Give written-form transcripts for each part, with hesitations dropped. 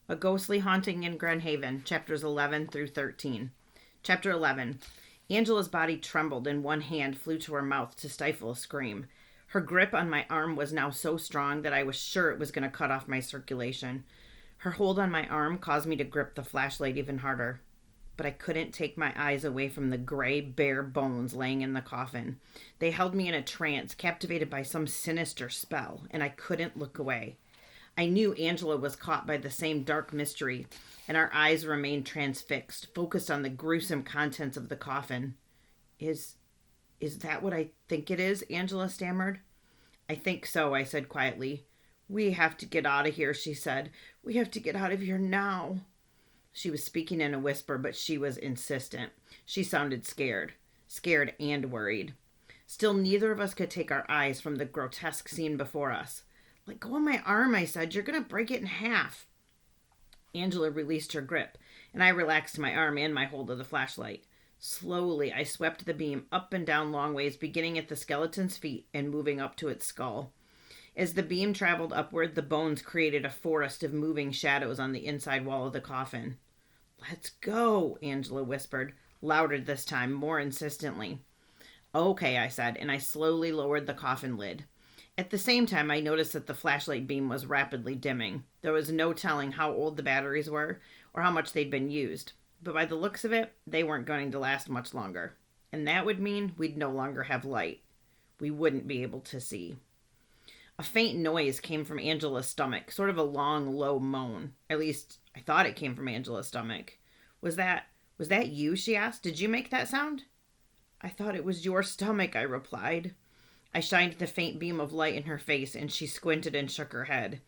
A Ghostly Haunting in Grenhaven, chapters 11 through 13. Chapter 11. Angela's body trembled and one hand flew to her mouth to stifle a scream. Her grip on my arm was now so strong that I was sure it was going to cut off my circulation. Her hold on my arm caused me to grip the flashlight even harder. But I couldn't take my eyes away from the gray, bare bones laying in the coffin. They held me in a trance, captivated by some sinister spell, and I couldn't look away. I knew Angela was caught by the same dark mystery, and our eyes remained transfixed, focused on the gruesome contents of the coffin. Is that what I think it is? Angela stammered. I think so, I said quietly. We have to get out of here, she said. We have to get out of here now. She was speaking in a whisper, but she was insistent. She sounded scared and worried. Still, neither of us could take our eyes from the grotesque scene before us. Let go of my arm, I said. You're going to break it in half. Angela released her grip, and I relaxed my arm and my hold of the flashlight. Slowly, I swept the beam up and down long ways, beginning at the skeleton's feet and moving up to its skull. As the beam traveled upward, the bones created a forest of moving shadows on the inside wall of the coffin. Let's go, Angela whispered, louder this time, more insistently. Okay, I said, and I slowly lowered the coffin lid. At the same time, I noticed that the flashlight beam was rapidly dimming. There was no telling how old the batteries were or how much they'd been used. But by the looks of it, they weren't going to last much longer. And that would mean we'd no longer have light. We wouldn't be able to see. A faint noise came from Angela's stomach, sort of a long, low moan. At least, I thought it came from Angela's stomach. Was that you, she asked? Did you make that sound? I thought it was your stomach, I replied. I shined the faint beam of light in her face, and she squinted and shook her head.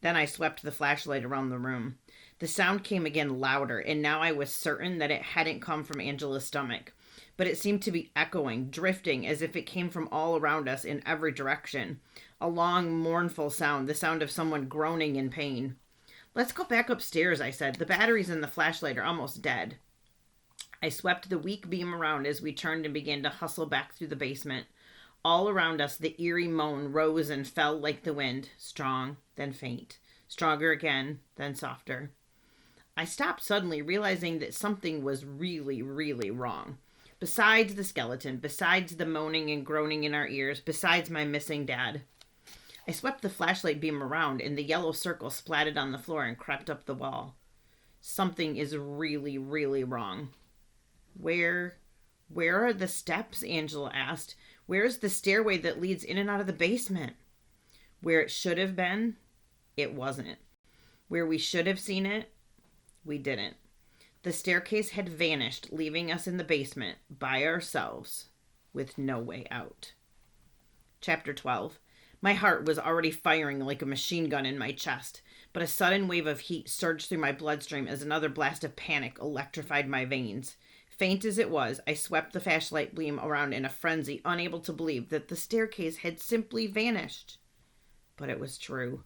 Then I swept the flashlight around the room. The sound came again louder, and now I was certain that it hadn't come from Angela's stomach. But it seemed to be echoing, drifting, as if it came from all around us in every direction. A long, mournful sound, the sound of someone groaning in pain. Let's go back upstairs, I said. The batteries in the flashlight are almost dead. I swept the weak beam around as we turned and began to hustle back through the basement. All around us, the eerie moan rose and fell like the wind, strong, then faint, stronger again, then softer. I stopped suddenly, realizing that something was really, really wrong. Besides the skeleton, besides the moaning and groaning in our ears, besides my missing dad. I swept the flashlight beam around, and the yellow circle splatted on the floor and crept up the wall. Something is really, really wrong. Where are the steps? Angela asked. Where's the stairway that leads in and out of the basement? Where it should have been, it wasn't. Where we should have seen it, we didn't. The staircase had vanished, leaving us in the basement by ourselves with no way out. Chapter 12. My heart was already firing like a machine gun in my chest, but a sudden wave of heat surged through my bloodstream as another blast of panic electrified my veins. Faint as it was, I swept the flashlight beam around in a frenzy, unable to believe that the staircase had simply vanished. But it was true.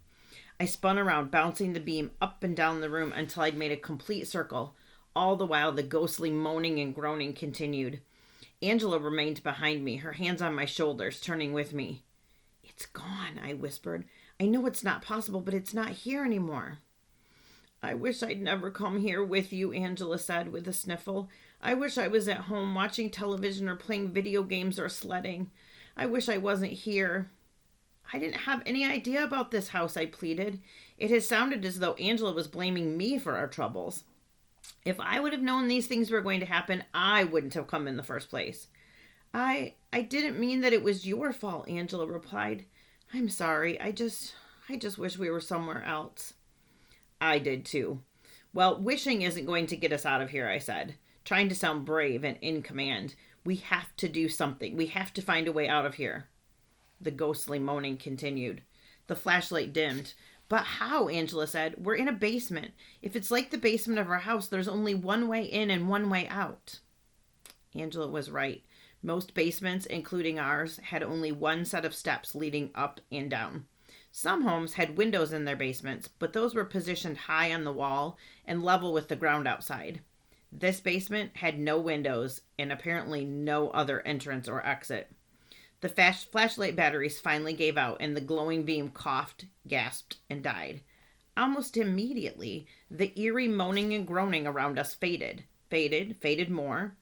I spun around, bouncing the beam up and down the room until I'd made a complete circle. All the while, the ghostly moaning and groaning continued. Angela remained behind me, her hands on my shoulders, turning with me. It's gone, I whispered. I know it's not possible, but it's not here anymore. I wish I'd never come here with you, Angela said with a sniffle. I wish I was at home watching television or playing video games or sledding. I wish I wasn't here. I didn't have any idea about this house, I pleaded. It had sounded as though Angela was blaming me for our troubles. If I would have known these things were going to happen, I wouldn't have come in the first place. I didn't mean that it was your fault, Angela replied. I'm sorry. I just wish we were somewhere else. I did too. Well, wishing isn't going to get us out of here, I said, trying to sound brave and in command. We have to do something. We have to find a way out of here. The ghostly moaning continued. The flashlight dimmed. But how? Angela said. We're in a basement. If it's like the basement of our house, there's only one way in and one way out. Angela was right. Most basements, including ours, had only one set of steps leading up and down. Some homes had windows in their basements, but those were positioned high on the wall and level with the ground outside. This basement had no windows and apparently no other entrance or exit. The flashlight batteries finally gave out, and the glowing beam coughed, gasped, and died. almost immediately, the eerie moaning and groaning around us faded more,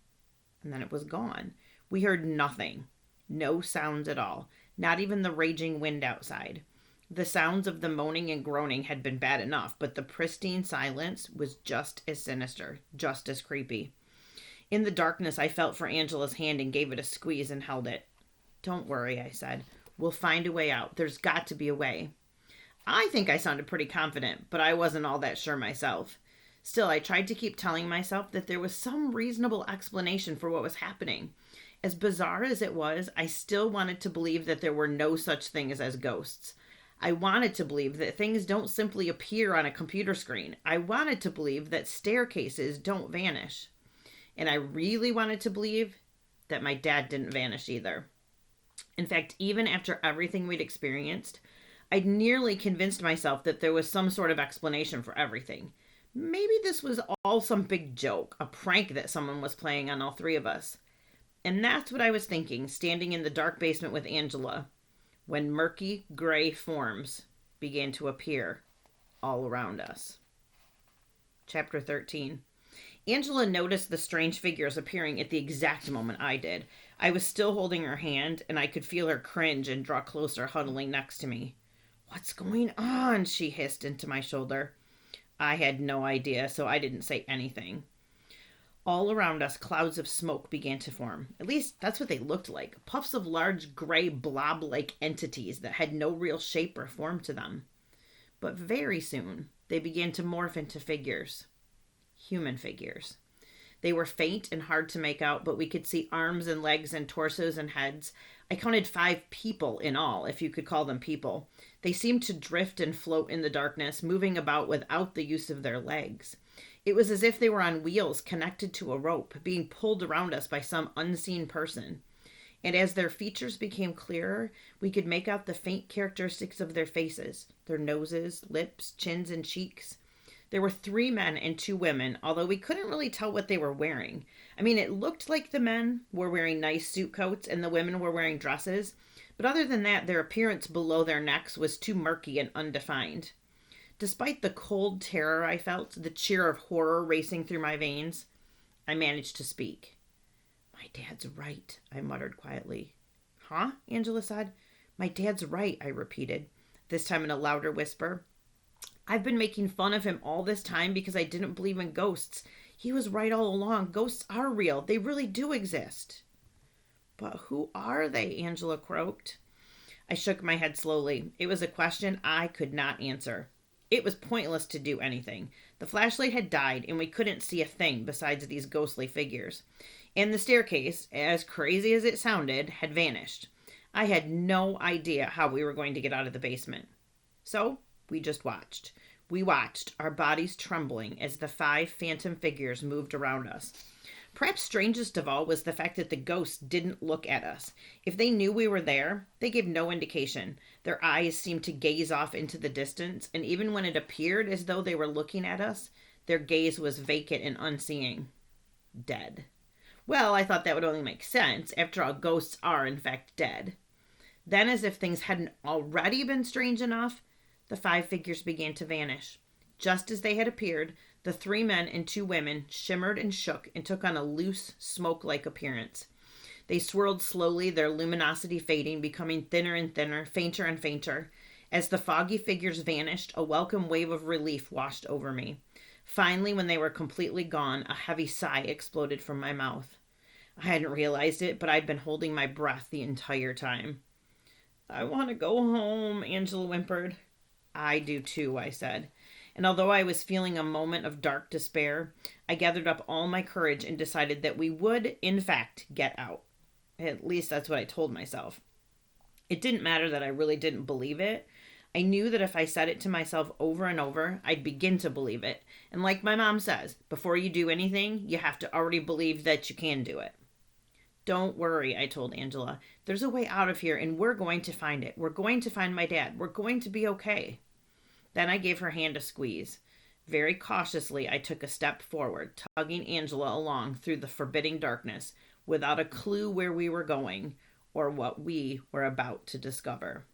and then it was gone. We heard nothing. No sounds at all. Not even the raging wind outside. The sounds of the moaning and groaning had been bad enough, but the pristine silence was just as sinister, just as creepy. In the darkness, I felt for Angela's hand and gave it a squeeze and held it. "Don't worry," I said. "We'll find a way out. There's got to be a way." I think I sounded pretty confident, but I wasn't all that sure myself. Still, I tried to keep telling myself that there was some reasonable explanation for what was happening. As bizarre as it was, I still wanted to believe that there were no such things as ghosts. I wanted to believe that things don't simply appear on a computer screen. I wanted to believe that staircases don't vanish. And I really wanted to believe that my dad didn't vanish either. In fact, even after everything we'd experienced, I'd nearly convinced myself that there was some sort of explanation for everything. Maybe this was all some big joke, a prank that someone was playing on all three of us. And that's what I was thinking, standing in the dark basement with Angela, when murky gray forms began to appear all around us. Chapter 13. Angela noticed the strange figures appearing at the exact moment I did. I was still holding her hand, and I could feel her cringe and draw closer, huddling next to me. "What's going on?" she hissed into my shoulder. I had no idea, so I didn't say anything. All around us, clouds of smoke began to form. At least that's what they looked like. Puffs of large, gray, blob-like entities that had no real shape or form to them. But very soon, they began to morph into figures. Human figures. They were faint and hard to make out, but we could see arms and legs and torsos and heads. I counted 5 people in all, if you could call them people. They seemed to drift and float in the darkness, moving about without the use of their legs. It was as if they were on wheels connected to a rope, being pulled around us by some unseen person. And as their features became clearer, we could make out the faint characteristics of their faces, their noses, lips, chins, and cheeks. There were 3 men and 2 women, although we couldn't really tell what they were wearing. I mean, it looked like the men were wearing nice suit coats and the women were wearing dresses, but other than that, their appearance below their necks was too murky and undefined. Despite the cold terror I felt, the chill of horror racing through my veins, I managed to speak. "My dad's right," I muttered quietly. "Huh?" Angela said. "My dad's right," I repeated, this time in a louder whisper. "I've been making fun of him all this time because I didn't believe in ghosts. He was right all along. Ghosts are real. They really do exist." "But who are they?" Angela croaked. I shook my head slowly. It was a question I could not answer. It was pointless to do anything. The flashlight had died, and we couldn't see a thing besides these ghostly figures. And the staircase, as crazy as it sounded, had vanished. I had no idea how we were going to get out of the basement. So we just watched. We watched, our bodies trembling as the 5 phantom figures moved around us. Perhaps strangest of all was the fact that the ghosts didn't look at us. If they knew we were there, they gave no indication. Their eyes seemed to gaze off into the distance, and even when it appeared as though they were looking at us, their gaze was vacant and unseeing. Dead. Well, I thought that would only make sense. After all, ghosts are in fact dead. Then, as if things hadn't already been strange enough, the 5 figures began to vanish. Just as they had appeared, the 3 men and 2 women shimmered and shook and took on a loose, smoke-like appearance. They swirled slowly, their luminosity fading, becoming thinner and thinner, fainter and fainter. As the foggy figures vanished, a welcome wave of relief washed over me. Finally, when they were completely gone, a heavy sigh exploded from my mouth. I hadn't realized it, but I'd been holding my breath the entire time. "I want to go home," Angela whimpered. "I do too," I said. And although I was feeling a moment of dark despair, I gathered up all my courage and decided that we would, in fact, get out. At least that's what I told myself. It didn't matter that I really didn't believe it. I knew that if I said it to myself over and over, I'd begin to believe it. And like my mom says, before you do anything, you have to already believe that you can do it. "Don't worry," I told Angela. "There's a way out of here, and we're going to find it. We're going to find my dad. We're going to be okay." Then I gave her hand a squeeze. Very cautiously, I took a step forward, tugging Angela along through the forbidding darkness, without a clue where we were going or what we were about to discover.